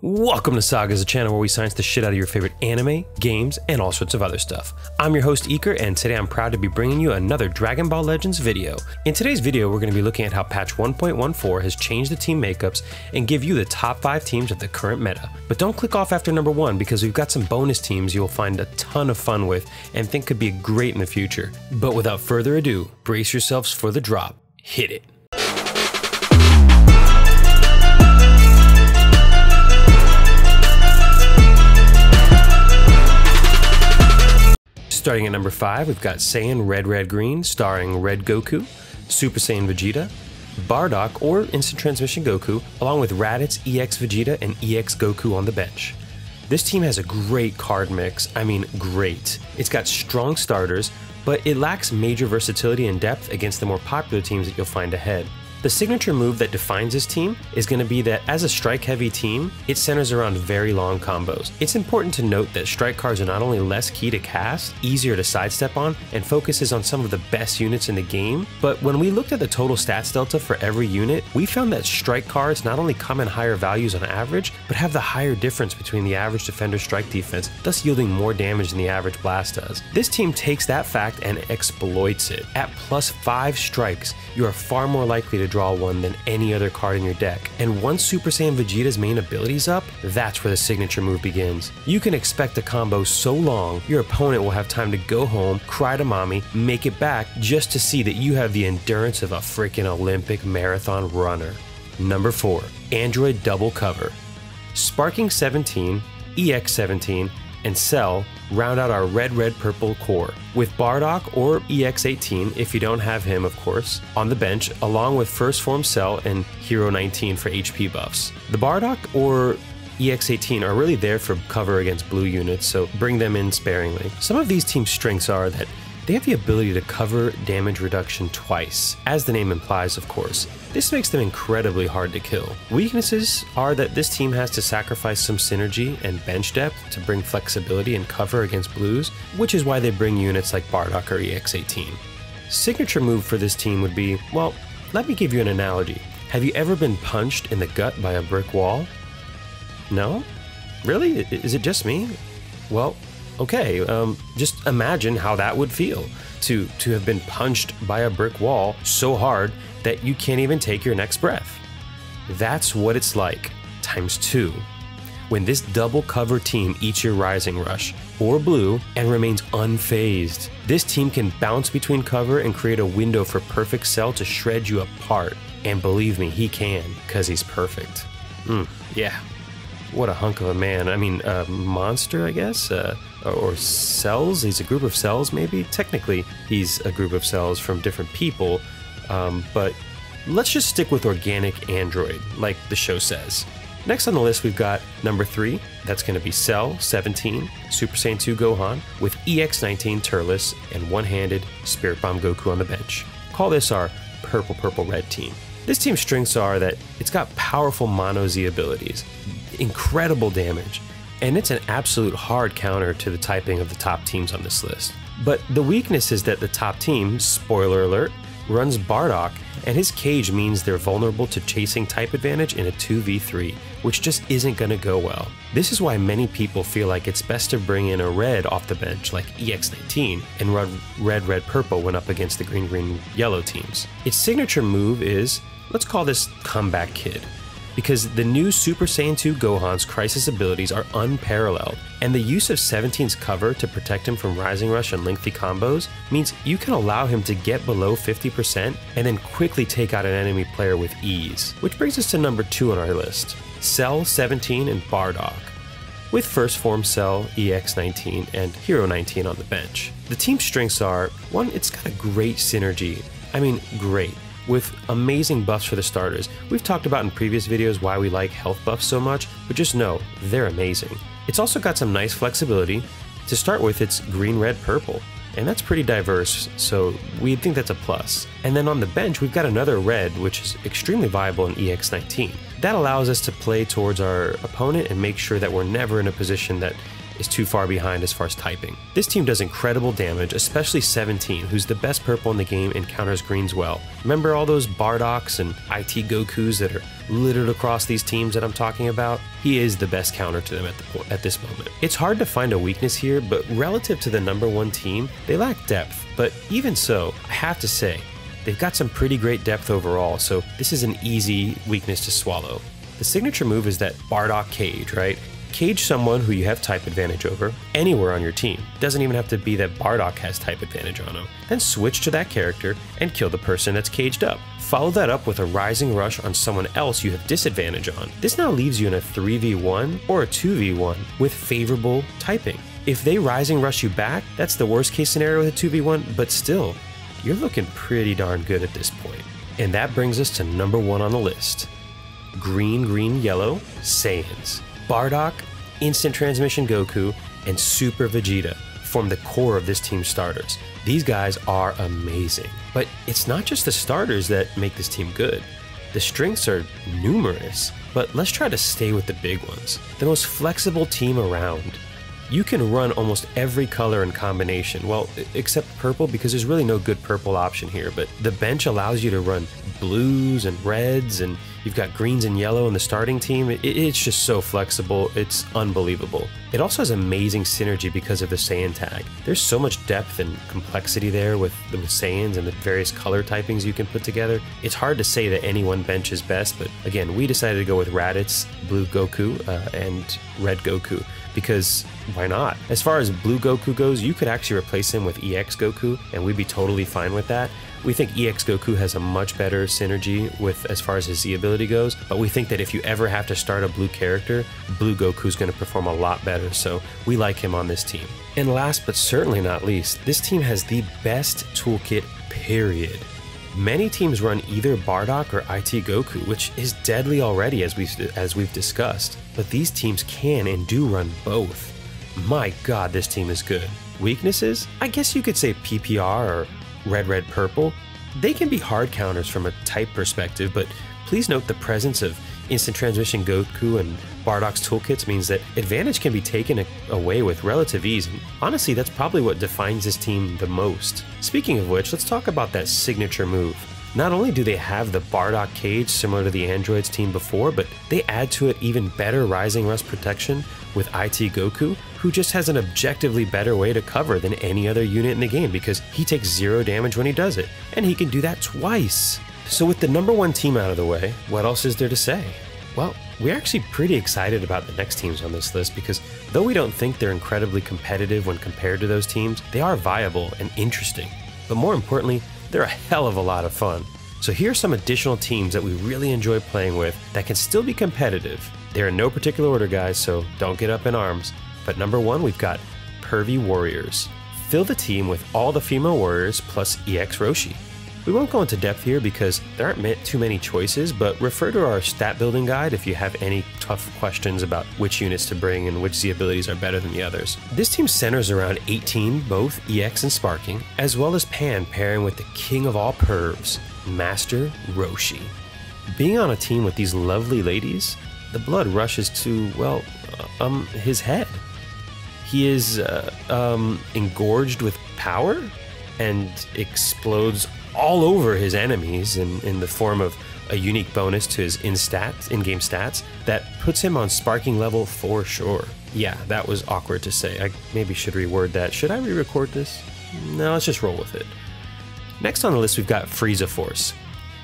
Welcome to Sagas, a channel where we science the shit out of your favorite anime, games, and all sorts of other stuff. I'm your host Eker, and today I'm proud to be bringing you another Dragon Ball Legends video. In today's video, we're going to be looking at how patch 1.14 has changed the team makeups and give you the top 5 teams of the current meta. But don't click off after number 1 because we've got some bonus teams you'll find a ton of fun with and think could be great in the future. But without further ado, brace yourselves for the drop. Hit it. Starting at number 5, we've got Saiyan Red Green, starring Red Goku, Super Saiyan Vegeta, Bardock or Instant Transmission Goku, along with Raditz, EX Vegeta, and EX Goku on the bench. This team has a great card mix, I mean great. It's got strong starters, but it lacks major versatility and depth against the more popular teams that you'll find ahead. The signature move that defines this team is going to be that as a strike-heavy team, it centers around very long combos. It's important to note that strike cards are not only less key to cast, easier to sidestep on, and focuses on some of the best units in the game, but when we looked at the total stats delta for every unit, we found that strike cards not only come in higher values on average, but have the higher difference between the average defender strike defense, thus yielding more damage than the average blast does. This team takes that fact and exploits it. At plus 5 strikes, you are far more likely to draw one than any other card in your deck, and once Super Saiyan Vegeta's main ability's up, that's where the signature move begins. You can expect a combo so long, your opponent will have time to go home, cry to mommy, make it back, just to see that you have the endurance of a freaking Olympic marathon runner. Number 4, Android Double Cover. Sparking 17, EX 17, and Cell round out our red-purple core, with Bardock or EX18 if you don't have him of course, on the bench, along with First Form Cell and Hero 19 for HP buffs. The Bardock or EX18 are really there for cover against blue units, so bring them in sparingly. Some of these team strengths are that they have the ability to cover damage reduction twice, as the name implies of course. This makes them incredibly hard to kill. Weaknesses are that this team has to sacrifice some synergy and bench depth to bring flexibility and cover against blues, which is why they bring units like Bardock or EX18. Signature move for this team would be, well, let me give you an analogy. Have you ever been punched in the gut by a brick wall? No? Really? Is it just me? Well, okay, just imagine how that would feel to have been punched by a brick wall so hard that you can't even take your next breath. That's what it's like, times 2. When this double cover team eats your Rising Rush, or blue, and remains unfazed. This team can bounce between cover and create a window for Perfect Cell to shred you apart. And believe me, he can, cause he's perfect. Yeah. What a hunk of a man. I mean, monster, I guess? Or cells? He's a group of cells, maybe? Technically, he's a group of cells from different people, but let's just stick with organic android, like the show says. Next on the list, we've got number 3. That's going to be Cell 17, Super Saiyan 2 Gohan, with EX19 Turles and one-handed Spirit Bomb Goku on the bench. Call this our purple-red team. This team's strengths are that it's got powerful Mono Z abilities, incredible damage, and it's an absolute hard counter to the typing of the top teams on this list. But the weakness is that the top team, spoiler alert, runs Bardock, and his cage means they're vulnerable to chasing type advantage in a 2v3, which just isn't going to go well. This is why many people feel like it's best to bring in a red off the bench like EX19 and run red-purple when up against the green-yellow teams. Its signature move is, let's call this Comeback Kid, because the new Super Saiyan 2 Gohan's crisis abilities are unparalleled, and the use of 17's cover to protect him from Rising Rush and lengthy combos means you can allow him to get below 50% and then quickly take out an enemy player with ease. Which brings us to number 2 on our list, Cell 17 and Bardock, with First Form Cell, EX19, and Hero 19 on the bench. The team's strengths are, 1, it's got a great synergy, I mean great, with amazing buffs for the starters. We've talked about in previous videos why we like health buffs so much, but just know, they're amazing. It's also got some nice flexibility. To start with, it's green-red-purple, and that's pretty diverse, so we think that's a plus. And then on the bench, we've got another red, which is extremely viable in EX19. That allows us to play towards our opponent and make sure that we're never in a position that is too far behind as far as typing. This team does incredible damage, especially 17, who's the best purple in the game and counters greens well. Remember all those Bardocks and IT Gokus that are littered across these teams that I'm talking about? He is the best counter to them at this moment. It's hard to find a weakness here, but relative to the #1 team, they lack depth. But even so, I have to say, they've got some pretty great depth overall, so this is an easy weakness to swallow. The signature move is that Bardock cage, right? Cage someone who you have type advantage over anywhere on your team. It doesn't even have to be that Bardock has type advantage on him. Then switch to that character and kill the person that's caged up. Follow that up with a rising rush on someone else you have disadvantage on. This now leaves you in a 3v1 or a 2v1 with favorable typing. If they rising rush you back, that's the worst case scenario with a 2v1, but still, you're looking pretty darn good at this point. And that brings us to #1 on the list. Green, green, yellow, Saiyans. Bardock, Instant Transmission Goku, and Super Vegeta form the core of this team's starters. These guys are amazing. But it's not just the starters that make this team good. The strengths are numerous, but let's try to stay with the big ones. The most flexible team around. You can run almost every color and combination, well, except purple, because there's really no good purple option here, but the bench allows you to run blues and reds, and you've got greens and yellow in the starting team. It's just so flexible, it's unbelievable. It also has amazing synergy because of the Saiyan tag. There's so much depth and complexity there with Saiyans and the various color typings you can put together. It's hard to say that any one bench is best, but again, we decided to go with Raditz, Blue Goku, and Red Goku, because why not? As far as Blue Goku goes, you could actually replace him with EX Goku, and we'd be totally fine with that. We think EX Goku has a much better synergy with as far as his Z ability goes, but we think that if you ever have to start a blue character, Blue Goku's going to perform a lot better, so we like him on this team. And last but certainly not least, this team has the best toolkit, period. Many teams run either Bardock or IT Goku, which is deadly already as we've discussed, but these teams can and do run both. My god, this team is good. Weaknesses? I guess you could say PPR or red, red, purple. They can be hard counters from a type perspective, but please note the presence of Instant Transmission Goku and Bardock's toolkits means that advantage can be taken away with relative ease, and honestly, that's probably what defines this team the most. Speaking of which, let's talk about that signature move. Not only do they have the Bardock cage similar to the androids team before, but they add to it even better rising rush protection with IT Goku, who just has an objectively better way to cover than any other unit in the game because he takes 0 damage when he does it, and he can do that twice. So with the #1 team out of the way, what else is there to say? Well, we're actually pretty excited about the next teams on this list because though we don't think they're incredibly competitive when compared to those teams, they are viable and interesting. But more importantly, they're a hell of a lot of fun. So here are some additional teams that we really enjoy playing with that can still be competitive. They're in no particular order, guys, so don't get up in arms. But #1, we've got Pervy Warriors. Fill the team with all the female warriors plus EX Roshi. We won't go into depth here because there aren't too many choices, but refer to our stat building guide if you have any tough questions about which units to bring and which Z abilities are better than the others. This team centers around 18, both EX and Sparking, as well as Pan pairing with the king of all pervs, Master Roshi. Being on a team with these lovely ladies, the blood rushes to, well, his head. He is engorged with power and explodes all over his enemies in the form of a unique bonus to his in-game stats that puts him on Sparking level for sure. Yeah, that was awkward to say. I maybe should reword that. Should I re-record this? No, let's just roll with it. Next on the list, we've got Frieza Force.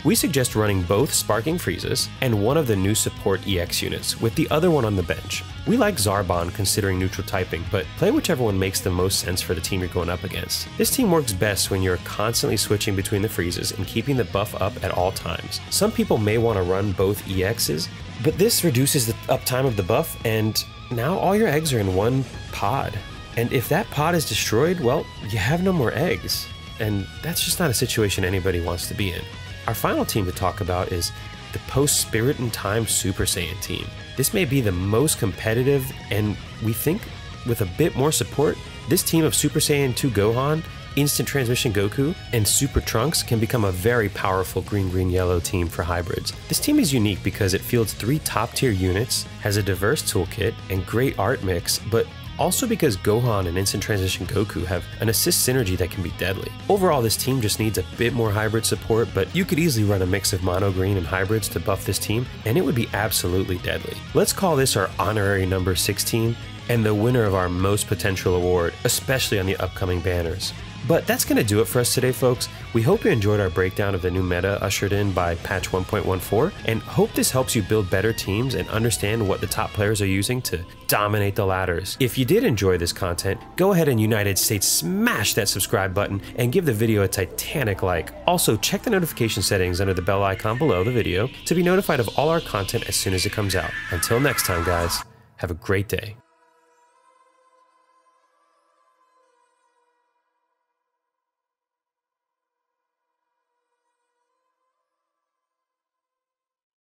We suggest running both Sparking Friezas and one of the new support EX units, with the other one on the bench. We like Zarbon considering neutral typing, but play whichever one makes the most sense for the team you're going up against. This team works best when you're constantly switching between the Friezas and keeping the buff up at all times. Some people may want to run both EXs, but this reduces the uptime of the buff, and now all your eggs are in one pod. And if that pod is destroyed, well, you have no more eggs. And that's just not a situation anybody wants to be in. Our final team to talk about is the post-Spirit and Time Super Saiyan team. This may be the most competitive, and we think with a bit more support, this team of Super Saiyan 2 Gohan, Instant Transmission Goku, and Super Trunks can become a very powerful green-green-yellow team for hybrids. This team is unique because it fields 3 top-tier units, has a diverse toolkit, and great art mix, but also because Gohan and Instant Transition Goku have an assist synergy that can be deadly. Overall, this team just needs a bit more hybrid support, but you could easily run a mix of mono green and hybrids to buff this team, and it would be absolutely deadly. Let's call this our honorary number 16 and the winner of our most potential award, especially on the upcoming banners. But that's going to do it for us today, folks. We hope you enjoyed our breakdown of the new meta ushered in by patch 1.14, and hope this helps you build better teams and understand what the top players are using to dominate the ladders. If you did enjoy this content, go ahead and United States smash that subscribe button and give the video a titanic like. Also, check the notification settings under the bell icon below the video to be notified of all our content as soon as it comes out. Until next time, guys, have a great day.